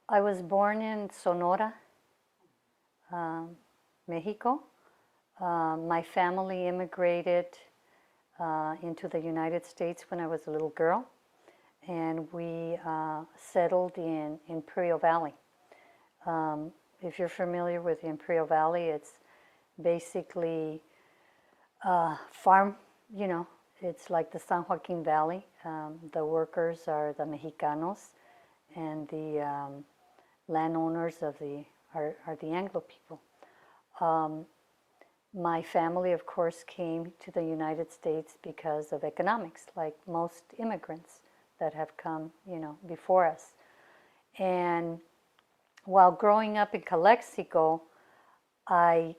I was born in Sonora, Mexico. My family immigrated into the United States when I was a little girl, and we settled in Imperial Valley. If you're familiar with the Imperial Valley, it's basically farm, you know, it's like the San Joaquin Valley. The workers are the Mexicanos, and the landowners are the Anglo people. My family, of course, came to the United States because of economics, like most immigrants that have come, before us. And while growing up in Calexico, I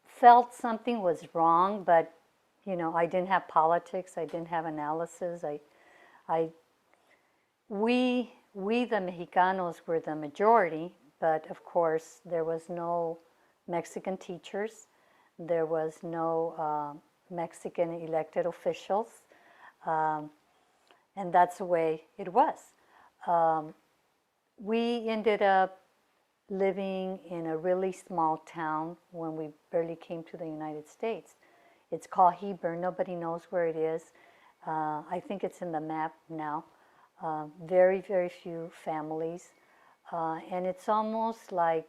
felt something was wrong, but I didn't have politics. I didn't have analysis. We the Mexicanos were the majority, but of course there was no Mexican teachers. There was no Mexican elected officials, and that's the way it was. We ended up living in a really small town when we barely came to the United States. It's called Heber. Nobody knows where it is. I think it's in the map now. Very, very few families. And it's almost like,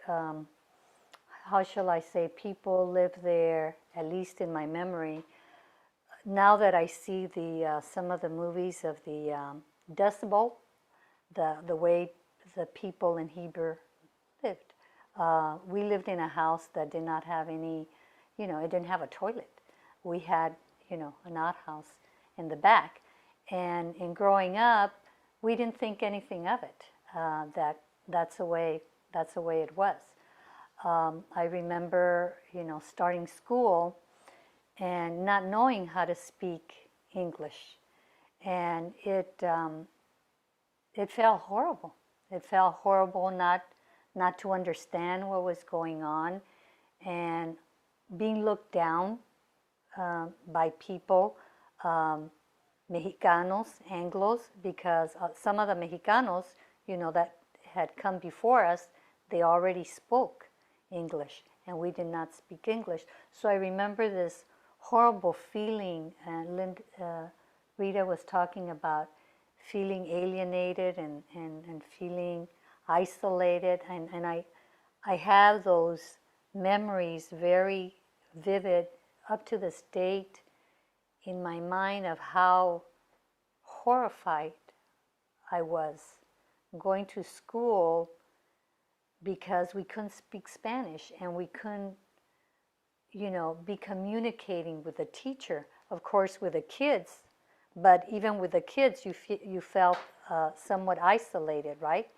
how shall I say, people live there, at least in my memory. Now that I see some of the movies of the Dust Bowl, the way the people in Heber lived. We lived in a house that did not have any, it didn't have a toilet. We had, an outhouse in the back. And in growing up, we didn't think anything of it. That's the way it was. I remember, starting school and not knowing how to speak English, and it felt horrible. It felt horrible not to understand what was going on, and being looked down by people, Mexicanos, Anglos, because some of the Mexicanos, that had come before us, they already spoke English, and we did not speak English. So I remember this horrible feeling, and Rita was talking about feeling alienated and feeling isolated, and I have those memories very vivid up to this date in my mind of how horrified I was going to school because we couldn't speak Spanish, and we couldn't, be communicating with the teacher. Of course, with the kids, but even with the kids, you felt somewhat isolated, right?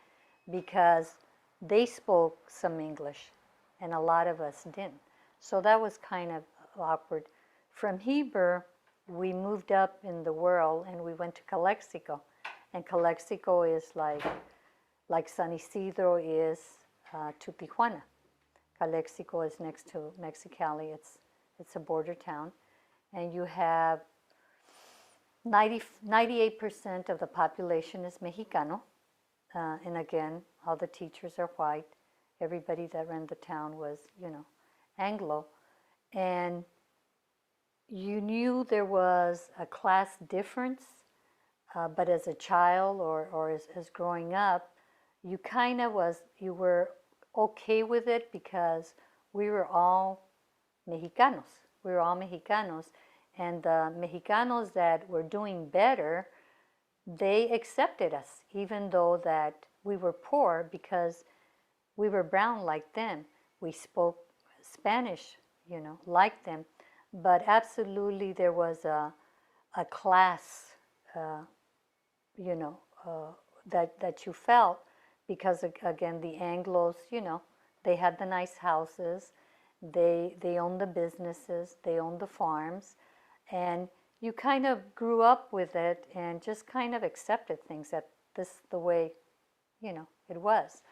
Because they spoke some English, and a lot of us didn't. So that was kind of awkward. From Heber, we moved up in the world, and we went to Calexico. And Calexico is like San Isidro is to Tijuana. Calexico is next to Mexicali. It's a border town. And you have 98% of the population is Mexicano. And again, all the teachers are white. Everybody that ran the town was, Anglo. And you knew there was a class difference, but as a child or as growing up, you were okay with it because we were all Mexicanos. We were all Mexicanos. And the Mexicanos that were doing better, they accepted us, even though that we were poor because we were brown like them. We spoke Spanish, like them. But absolutely there was a class, that you felt because, again, the Anglos, they had the nice houses, they owned the businesses, they owned the farms, and you kind of grew up with it and just kind of accepted things that this the way, it was.